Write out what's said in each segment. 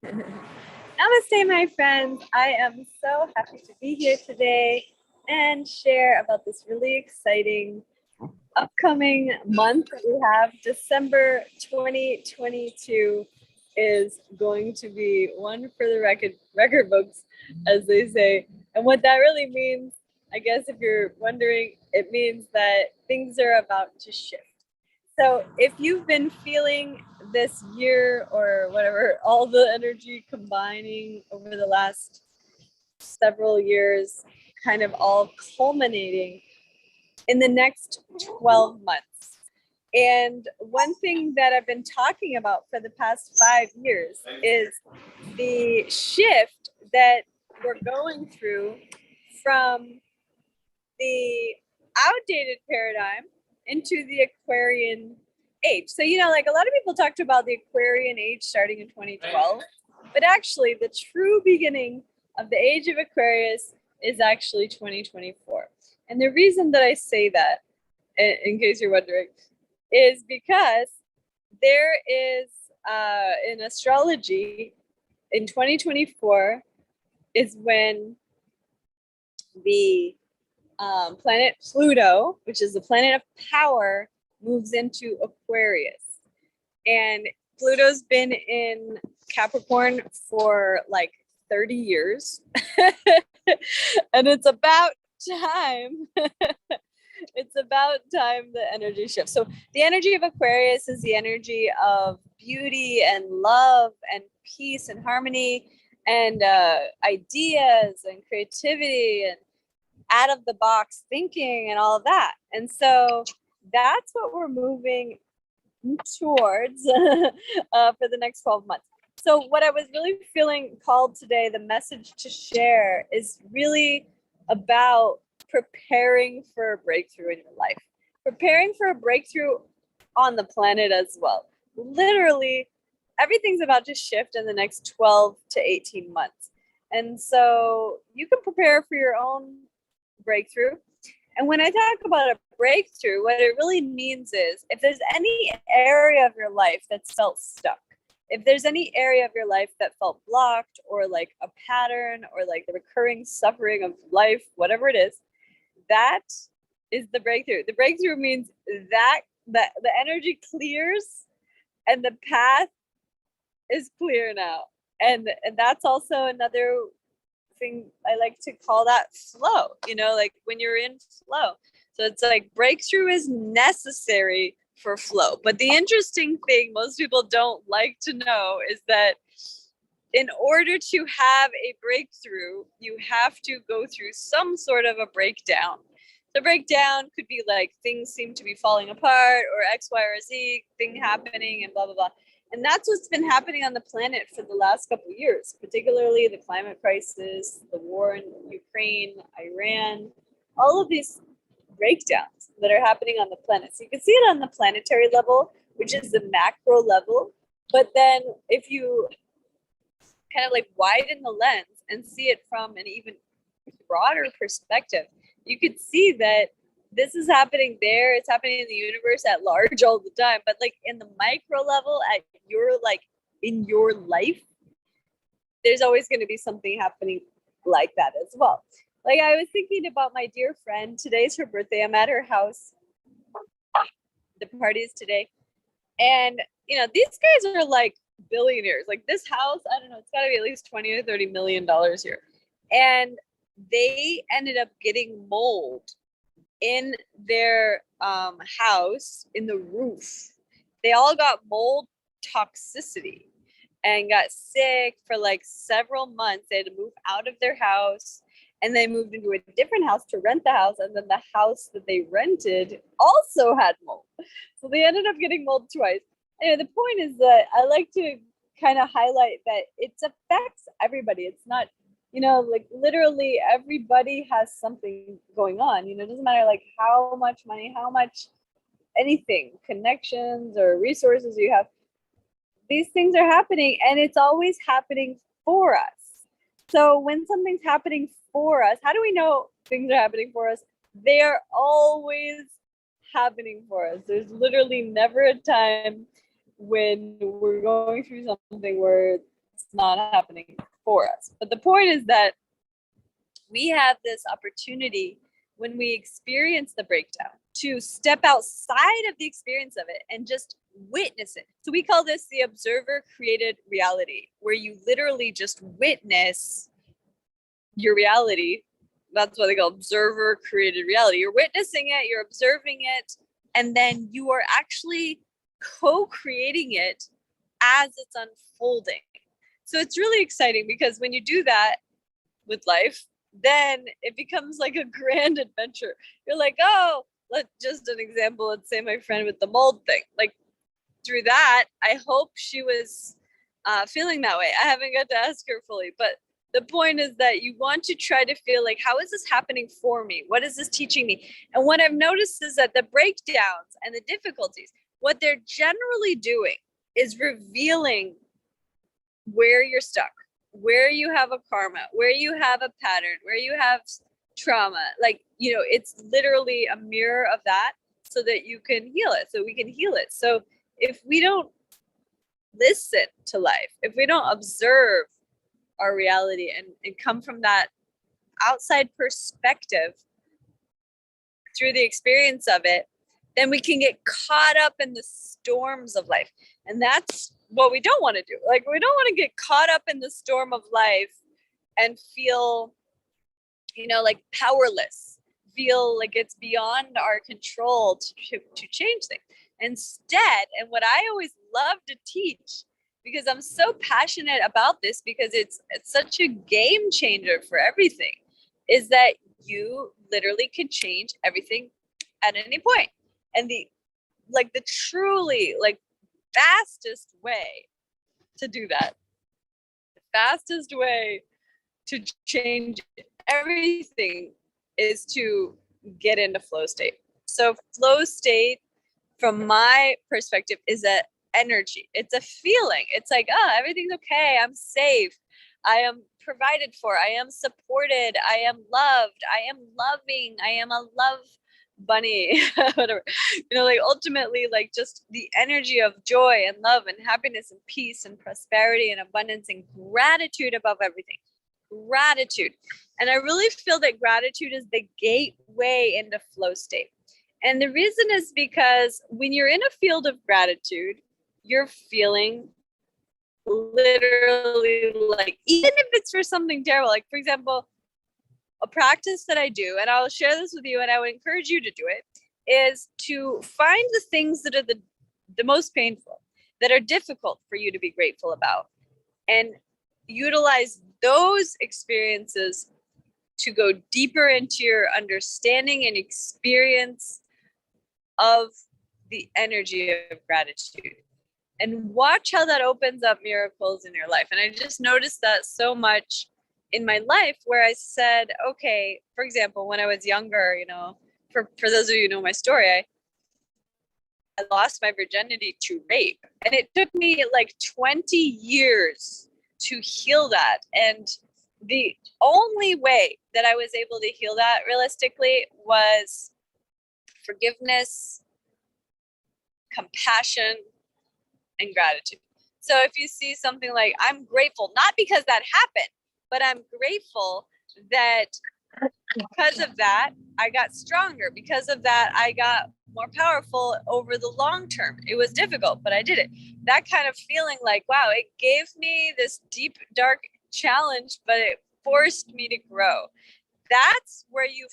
Namaste, my friends. I am so happy to be here today and share about this really exciting upcoming month that we have. December 2022 is going to be one for the record books, as they say. And what that really means, I guess, if you're wondering, it means that things are about to shift. So if you've been feeling this year or whatever, all the energy combining over the last several years, kind of all culminating in the next 12 months. And one thing that I've been talking about for the past 5 years is the shift that we're going through from the outdated paradigm into the Aquarian age. So, like a lot of people talked about the Aquarian age starting in 2012, but actually the true beginning of the age of Aquarius is actually 2024. And the reason that I say that, in case you're wondering, is because there is in astrology in 2024 is when the planet Pluto, which is the planet of power, moves into Aquarius. And Pluto's been in Capricorn for like 30 years. And it's about time. It's about time the energy shifts. So the energy of Aquarius is the energy of beauty and love and peace and harmony and ideas and creativity and out of the box thinking and all of that. And so that's what we're moving towards for the next 12 months. So what I was really feeling called today, the message to share is really about preparing for a breakthrough in your life, preparing for a breakthrough on the planet as well. Literally, everything's about to shift in the next 12 to 18 months. And so you can prepare for your own breakthrough. And when I talk about a breakthrough, what it really means is if there's any area of your life that's felt stuck, if there's any area of your life that felt blocked or like a pattern or like the recurring suffering of life, whatever it is, that is the breakthrough. The breakthrough means that the energy clears and the path is clear now. And that's also another thing I like to call that flow, like when you're in flow. So it's like breakthrough is necessary for flow. But the interesting thing most people don't like to know is that in order to have a breakthrough, you have to go through some sort of a breakdown. The breakdown could be like things seem to be falling apart or X, Y, or Z thing happening and blah, blah, blah. And that's what's been happening on the planet for the last couple of years, particularly the climate crisis, the war in Ukraine, Iran, all of these breakdowns that are happening on the planet. So you can see it on the planetary level, which is the macro level. But then if you kind of like widen the lens and see it from an even broader perspective, you could see that this is happening there. It's happening in the universe at large all the time. But like in the micro level, at your like in your life, there's always going to be something happening like that as well. Like I was thinking about my dear friend. Today's her birthday. I'm at her house. The party is today. And these guys are like billionaires. Like this house, I don't know, it's got to be at least 20 or 30 million dollars here. And they ended up getting mold in their house, in the roof. They all got mold toxicity and got sick for like several months. They had to move out of their house and they moved into a different house to rent the house. And then the house that they rented also had mold. So they ended up getting mold twice. Anyway, the point is that I like to kind of highlight that it affects everybody. It's not, like literally everybody has something going on. It doesn't matter like how much money, how much anything, connections or resources you have. These things are happening and it's always happening for us. So when something's happening for us, how do we know things are happening for us? They are always happening for us. There's literally never a time when we're going through something where it's not happening for us. But the point is that we have this opportunity when we experience the breakdown to step outside of the experience of it and just witness it. So we call this the observer created reality, where you literally just witness your reality. That's what they call observer created reality. You're witnessing it, you're observing it, and then you are actually co-creating it as it's unfolding. So it's really exciting because when you do that with life, then it becomes like a grand adventure. You're like, oh, just an example, let's say my friend with the mold thing. Like through that, I hope she was feeling that way. I haven't got to ask her fully, but the point is that you want to try to feel like, how is this happening for me? What is this teaching me? And what I've noticed is that the breakdowns and the difficulties, what they're generally doing is revealing where you're stuck, where you have a karma, where you have a pattern, where you have trauma. Like, you know, it's literally a mirror of that so that you can heal it, so we can heal it. So if we don't listen to life, if we don't observe our reality and come from that outside perspective through the experience of it, then we can get caught up in the storms of life. And that's what we don't want to do. Like, we don't want to get caught up in the storm of life and feel, you know, like powerless, feel like it's beyond our control to change things. Instead, and what I always love to teach, because I'm so passionate about this, because it's such a game changer for everything, is that you literally can change everything at any point. And the truly fastest way to do that, the fastest way to change everything is to get into flow state. So flow state, from my perspective, is a energy. It's a feeling. It's like, oh, everything's okay. I'm safe. I am provided for. I am supported. I am loved. I am loving. I am a love bunny, whatever. You know, like ultimately, like just the energy of joy and love and happiness and peace and prosperity and abundance and gratitude above everything. Gratitude. And I really feel that gratitude is the gateway into flow state. And the reason is because when you're in a field of gratitude, you're feeling literally like, even if it's for something terrible, like for example, a practice that I do, and I'll share this with you and I would encourage you to do it, is to find the things that are the most painful, that are difficult for you to be grateful about, and utilize those experiences to go deeper into your understanding and experience of the energy of gratitude, and watch how that opens up miracles in your life. And I just noticed that so much in my life, where I said, okay, for example, when I was younger, you know, for those of you who know my story, I lost my virginity to rape. And it took me like 20 years to heal that. And the only way that I was able to heal that realistically was forgiveness, compassion, and gratitude. So if you see something like, I'm grateful, not because that happened, but I'm grateful that because of that, I got stronger. Because of that, I got more powerful over the long term. It was difficult, but I did it. That kind of feeling like, wow, it gave me this deep, dark challenge, but it forced me to grow. That's where you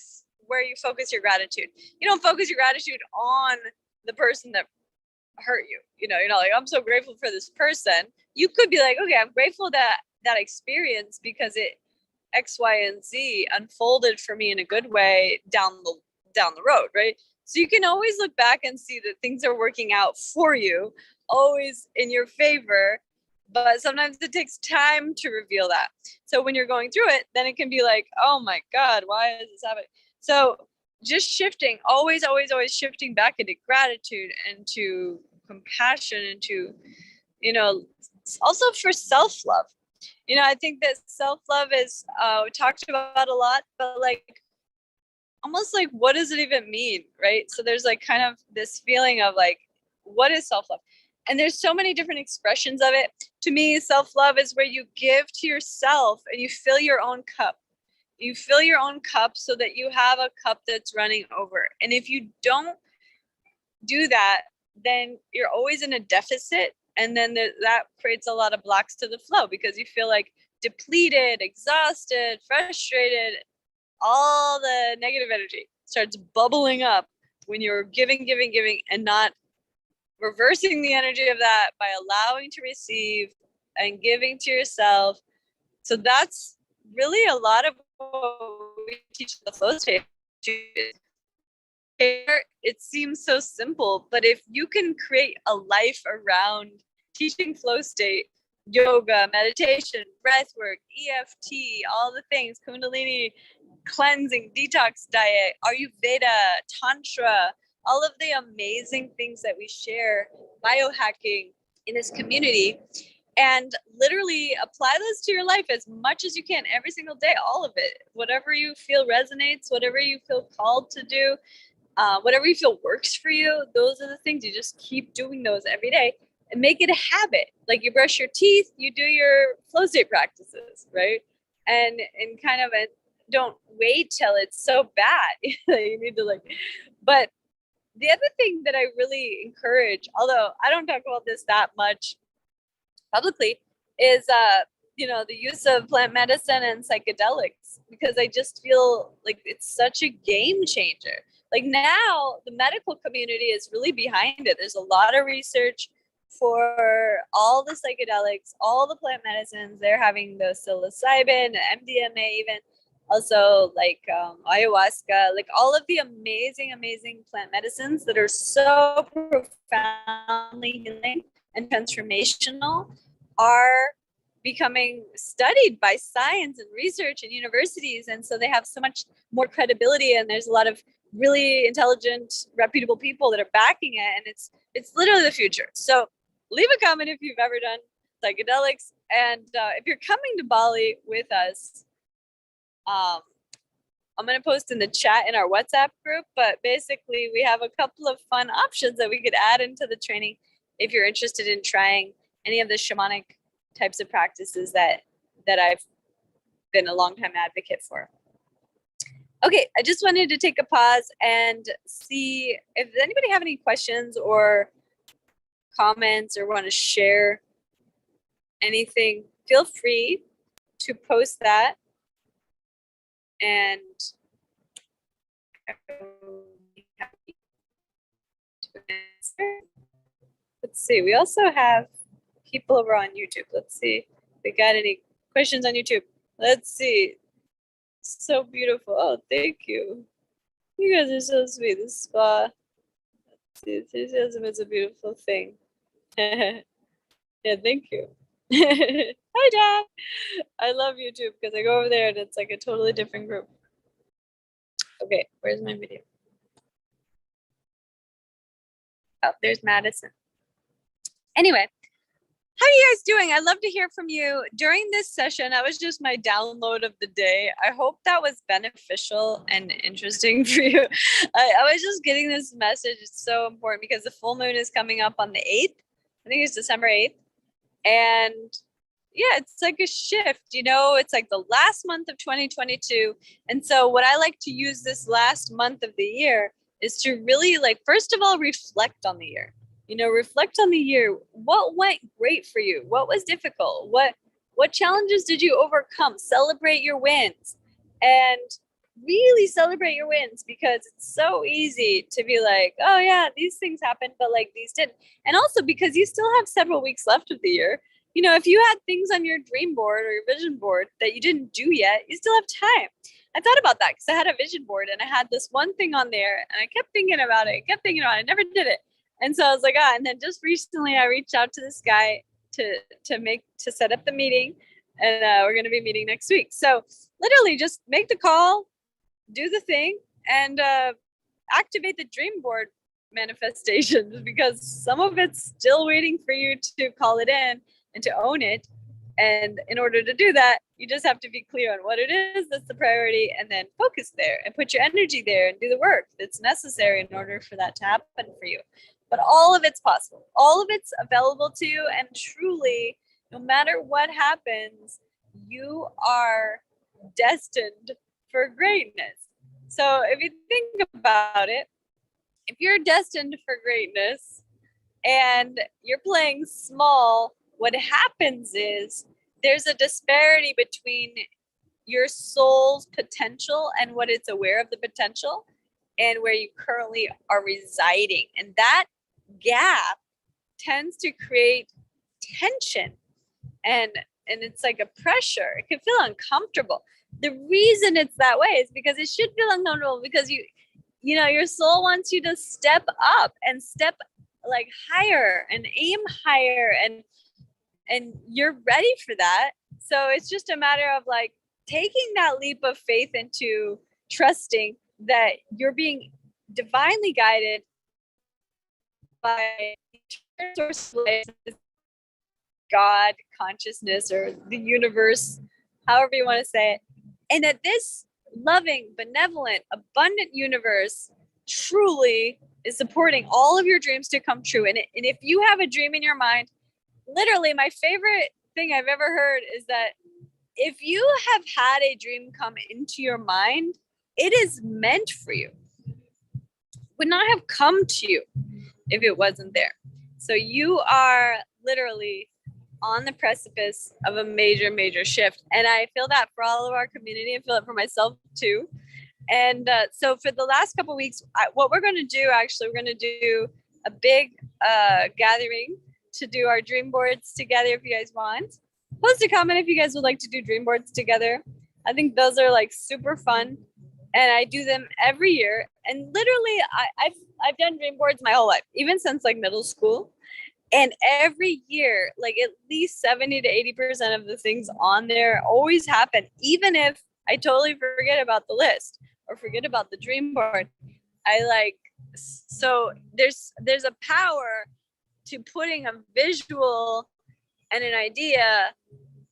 focus your gratitude. You don't focus your gratitude on the person that hurt you. You know, you're not like, I'm so grateful for this person. You could be like, okay, I'm grateful that experience, because it X, Y, and Z unfolded for me in a good way down the road, right? So you can always look back and see that things are working out for you, always in your favor, but sometimes it takes time to reveal that. So when you're going through it, then it can be like, oh my God, why is this happening? So just shifting, always shifting back into gratitude and to compassion and to, you know, also for self-love. You know, I think that self-love is, we talked about a lot, but like, almost like, what does it even mean, right? So there's like kind of this feeling of like, what is self-love? And there's so many different expressions of it. To me, self-love is where you give to yourself and you fill your own cup. You fill your own cup so that you have a cup that's running over. And if you don't do that, then you're always in a deficit. And then that creates a lot of blocks to the flow because you feel like depleted, exhausted, frustrated. All the negative energy starts bubbling up when you're giving, and not reversing the energy of that by allowing to receive and giving to yourself. So that's really a lot of what we teach the flow state. It seems so simple, but if you can create a life around teaching flow state, yoga, meditation, breath work, EFT, all the things, Kundalini, cleansing, detox diet, Ayurveda, Tantra, all of the amazing things that we share, biohacking in this community, and literally apply those to your life as much as you can every single day, all of it, whatever you feel resonates, whatever you feel called to do, whatever you feel works for you. Those are the things. You just keep doing those every day and make it a habit. Like you brush your teeth, you do your flow state practices, right? And kind of don't wait till it's so bad. You need to but the other thing that I really encourage, although I don't talk about this that much publicly, is the use of plant medicine and psychedelics, because I just feel like it's such a game changer. Like now the medical community is really behind it. There's a lot of research for all the psychedelics, all the plant medicines. They're having the psilocybin, MDMA, even also ayahuasca, like all of the amazing plant medicines that are so profoundly healing and transformational are becoming studied by science and research and universities. And so they have so much more credibility, and there's a lot of really intelligent, reputable people that are backing it, and it's literally the future. So leave a comment if you've ever done psychedelics, and if you're coming to Bali with us, I'm going to post in the chat in our WhatsApp group, but basically we have a couple of fun options that we could add into the training if you're interested in trying any of the shamanic types of practices that I've been a long time advocate for. Okay, I just wanted to take a pause and see if anybody have any questions or comments or want to share anything. Feel free to post that, and let's see. We also have people over on YouTube. Let's see if we got any questions on YouTube. Let's see. So beautiful. Oh, thank you. You guys are so sweet. This spa. Enthusiasm is a beautiful thing. Yeah, thank you. Hi, Dad. I love YouTube because I go over there and it's like a totally different group. Okay, where's my video? Oh, there's Madison. Anyway, how are you guys doing? I'd love to hear from you. During this session, that was just my download of the day. I hope that was beneficial and interesting for you. I was just getting this message. It's so important because the full moon is coming up on the 8th. I think it's December 8th. And yeah, it's like a shift, it's like the last month of 2022. And so what I like to use this last month of the year is to really first of all, reflect on the year. Reflect on the year. What went great for you? What was difficult? What challenges did you overcome? Celebrate your wins, and really celebrate your wins, because it's so easy to be like, oh yeah, these things happened, but these didn't. And also because you still have several weeks left of the year. If you had things on your dream board or your vision board that you didn't do yet, you still have time. I thought about that because I had a vision board and I had this one thing on there and I kept thinking about it, I never did it. And so I was like, and then just recently I reached out to this guy to set up the meeting, and we're going to be meeting next week. So literally just make the call, do the thing, and activate the dream board manifestations, because some of it's still waiting for you to call it in and to own it. And in order to do that, you just have to be clear on what it is that's the priority, and then focus there and put your energy there and do the work that's necessary in order for that to happen for you. but all of it's possible. All of it's available to you. And truly, no matter what happens, you are destined for greatness. So if you think about it, if you're destined for greatness and you're playing small, what happens is there's a disparity between your soul's potential and what it's aware of the potential and where you currently are residing. And that gap tends to create tension and it's like a pressure. It can feel uncomfortable. The reason it's that way is because it should feel uncomfortable because you know, your soul wants you to step up and step like higher and aim higher and you're ready for that. So it's just a matter of like taking that leap of faith into trusting that you're being divinely guided by source of life, God, consciousness, or the universe, however you want to say it. And that this loving, benevolent, abundant universe truly is supporting all of your dreams to come true. And if you have a dream in your mind, literally my favorite thing I've ever heard is that if you have had a dream come into your mind, it is meant for you. It would not have come to you if it wasn't there. So you are literally on the precipice of a major, major shift. And I feel that for all of our community. I feel it for myself too. And so for the last couple of weeks, what we're going to do, actually, we're going to do a big gathering to do our dream boards together if you guys want. Post a comment if you guys would like to do dream boards together. I think those are like super fun. And I do them every year. And literally, I've done dream boards my whole life, even since like middle school. And every year, like at least 70 to 80% of the things on there always happen, even if I totally forget about the list or forget about the dream board. So there's a power to putting a visual and an idea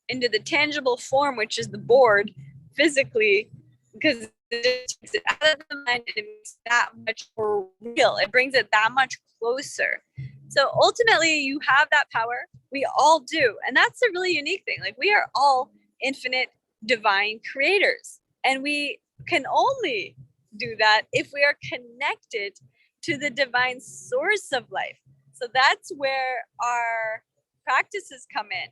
into the tangible form, which is the board physically, because it takes it out of the mind and it makes it that much more real. It brings it that much closer. So ultimately, you have that power. We all do. And that's a really unique thing. Like, we are all infinite divine creators. And we can only do that if we are connected to the divine source of life. So that's where our practices come in.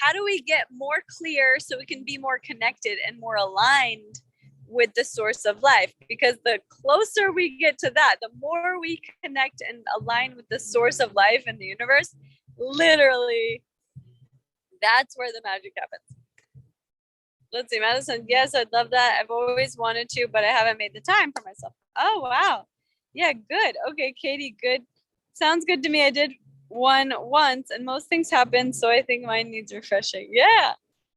How do we get more clear so we can be more connected and more aligned with the source of life? Because the closer we get to that, the more we connect and align with the source of life and the universe, literally, that's where the magic happens. Let's see, Madison, yes, I'd love that. I've always wanted to, but I haven't made the time for myself. Oh, wow. Yeah, good. Okay, Katie, good. Sounds good to me. I did one once and most things happen, so I think mine needs refreshing. Yeah,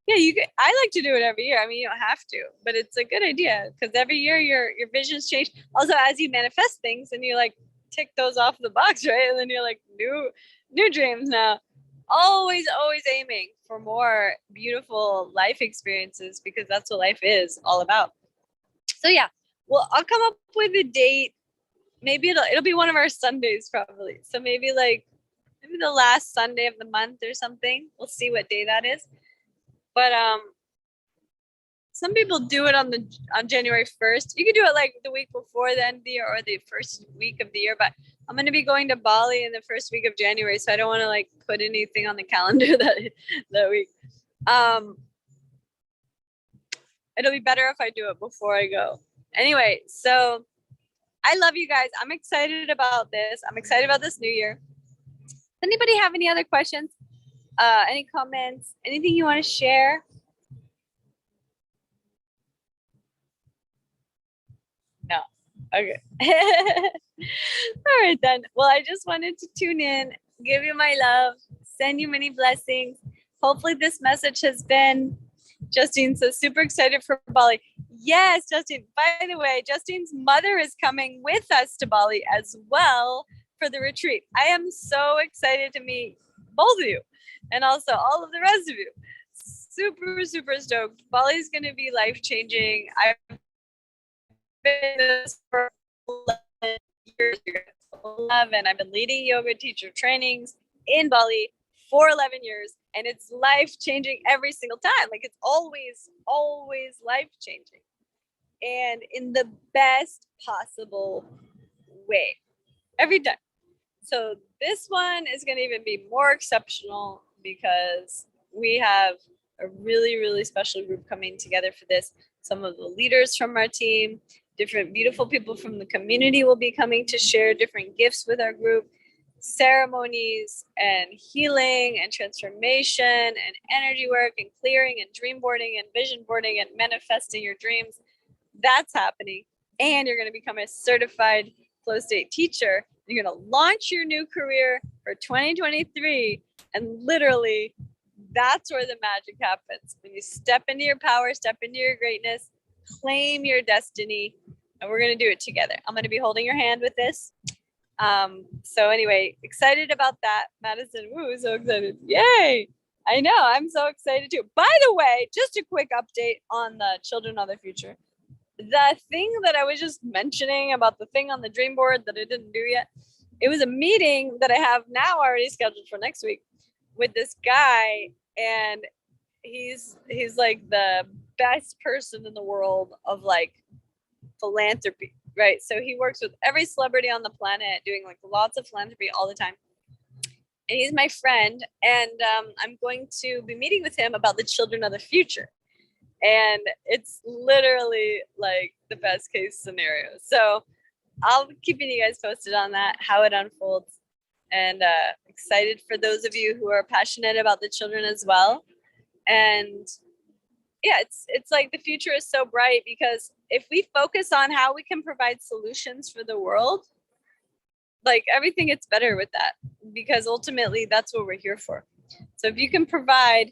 I like to do it every year. I mean, you don't have to, but it's a good idea because every year your visions change. Also, as you manifest things and you like tick those off the box, right? And then you're like new dreams now. Always aiming for more beautiful life experiences because that's what life is all about. So yeah, well, I'll come up with a date. Maybe it'll be one of our Sundays probably. So maybe the last Sunday of the month or something. We'll see what day that is. But some people do it on January 1st. You could do it like the week before the end of the year or the first week of the year. But I'm going to be going to Bali in the first week of January, so I don't want to like put anything on the calendar that week. It'll be better if I do it before I go. Anyway, so I love you guys. I'm excited about this. I'm excited about this new year. Does anybody have any other questions? Any comments? Anything you want to share? No. Okay. All right then. Well, I just wanted to tune in, give you my love, send you many blessings. Hopefully this message has been. Justine says, super excited for Bali. Yes, Justine. By the way, Justine's mother is coming with us to Bali as well for the retreat. I am so excited to meet both of you and also all of the rest of you. Super, super stoked. Bali's going to be life-changing. I've been in this for 11 years. 11. I've been leading yoga teacher trainings in Bali for 11 years, and it's life-changing every single time. Like, it's always life-changing, and in the best possible way every time. So this one is going to even be more exceptional because we have a really special group coming together for this. Some of the leaders from our team, different beautiful people from the community will be coming to share different gifts with our group, ceremonies and healing and transformation and energy work and clearing and dream boarding and vision boarding and manifesting your dreams. That's happening. And you're going to become a certified flow state teacher. You're going to launch your new career for 2023. And literally, that's where the magic happens. When you step into your power, step into your greatness, claim your destiny, and we're going to do it together. I'm going to be holding your hand with this. So anyway, excited about that. Madison, woo, so excited. Yay. I know, I'm so excited too. By the way, just a quick update on the Children of the Future. The thing that I was just mentioning about the thing on the dream board that I didn't do yet, it was a meeting that I have now already scheduled for next week with this guy, and he's like the best person in the world of like philanthropy, right? So he works with every celebrity on the planet, doing like lots of philanthropy all the time. And he's my friend, and I'm going to be meeting with him about the children of the future. And it's literally like the best case scenario. So I'll be keeping you guys posted on that, how it unfolds. And excited for those of you who are passionate about the children as well. And yeah, it's like the future is so bright because if we focus on how we can provide solutions for the world, like everything gets better with that, because ultimately that's what we're here for. So if you can provide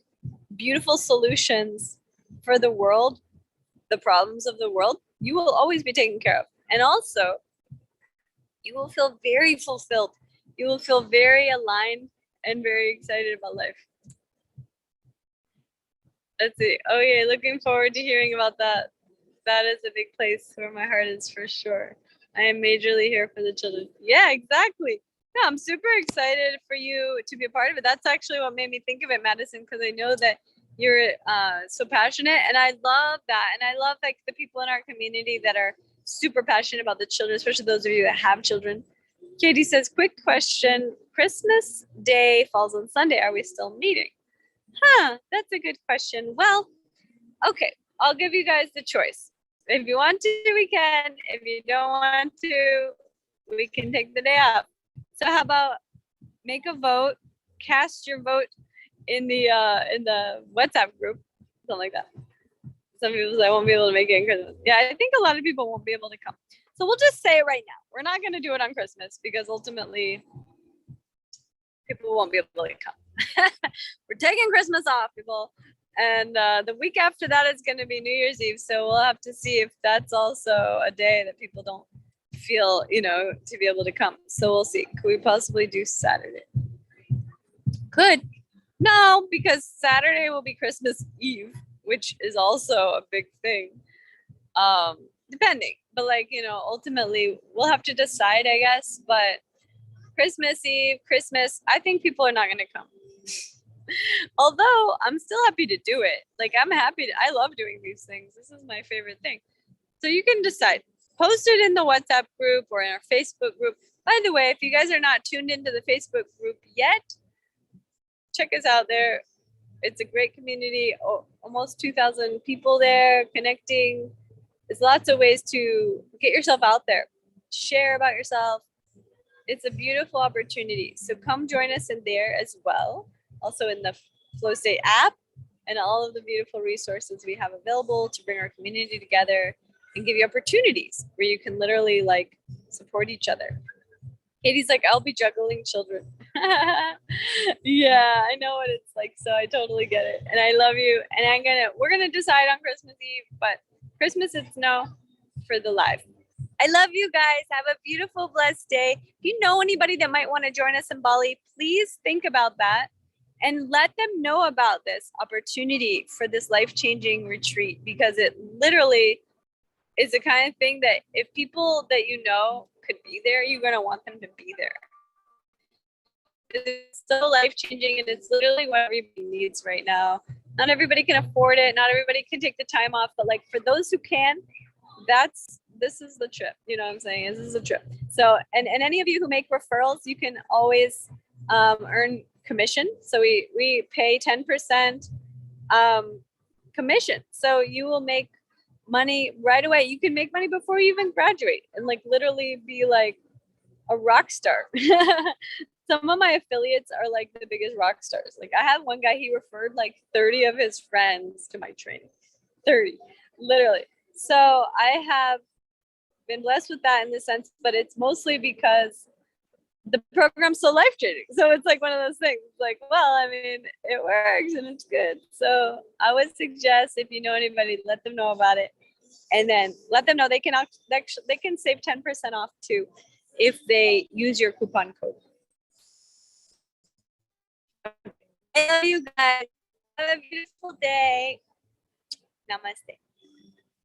beautiful solutions for the world, the problems of the world, you will always be taken care of. And also, you will feel very fulfilled. You will feel very aligned and very excited about life. Let's see. Oh yeah, looking forward to hearing about that. That is a big place where my heart is for sure. I am majorly here for the children. Yeah, exactly. Yeah, I'm super excited for you to be a part of it. That's actually what made me think of it, Madison, because I know that you're so passionate, and I love that. And I love like the people in our community that are super passionate about the children, especially those of you that have children. Katie says, quick question. Christmas Day falls on Sunday. Are we still meeting? That's a good question. Well, okay, I'll give you guys the choice. If you want to, we can. If you don't want to, we can take the day off. So how about make a vote, cast your vote in the WhatsApp group, something like that. Some people say I won't be able to make it in Christmas. Yeah, I think a lot of people won't be able to come. So we'll just say it right now. We're not going to do it on Christmas because ultimately people won't be able to come. We're taking Christmas off, people. And the week after that is going to be New Year's Eve. So we'll have to see if that's also a day that people don't feel, to be able to come. So we'll see. Could we possibly do Saturday? Could. No, because Saturday will be Christmas Eve, which is also a big thing. Depending. But ultimately we'll have to decide, I guess. But Christmas Eve, Christmas, I think people are not going to come. Although I'm still happy to do it. I love doing these things. This is my favorite thing. So you can decide. Post it in the WhatsApp group or in our Facebook group. By the way, if you guys are not tuned into the Facebook group yet, check us out there. It's a great community. Almost 2,000 people there connecting. There's lots of ways to get yourself out there. Share about yourself. It's a beautiful opportunity. So come join us in there as well. Also in the Flow State app and all of the beautiful resources we have available to bring our community together and give you opportunities where you can literally support each other. Katie's like, I'll be juggling children. Yeah, I know what it's like. So I totally get it. And I love you. And we're going to decide on Christmas Eve, but Christmas it's no for the live. I love you guys. Have a beautiful, blessed day. If you know anybody that might want to join us in Bali, please think about that and let them know about this opportunity for this life-changing retreat, because it literally is the kind of thing that if people that could be there, you're going to want them to be there. It's so life-changing, and it's literally what everybody needs right now. Not everybody can afford it. Not everybody can take the time off, but like for those who can, this is the trip. You know what I'm saying? This is a trip. So, and any of you who make referrals, you can always earn commission. So we pay 10% commission. So you will make money right away. You can make money before you even graduate, and like literally be like a rock star. Some of my affiliates are like the biggest rock stars. Like I had one guy, he referred like 30 of his friends to my training. 30, literally. So I have been blessed with that in the sense, but it's mostly because the program's so life-changing. So it's like one of those things. Like, well, I mean, it works and it's good. So I would suggest, if you know anybody, let them know about it, and then let them know they can save 10% off too if they use your coupon code. I love you guys. Have a beautiful day. Namaste.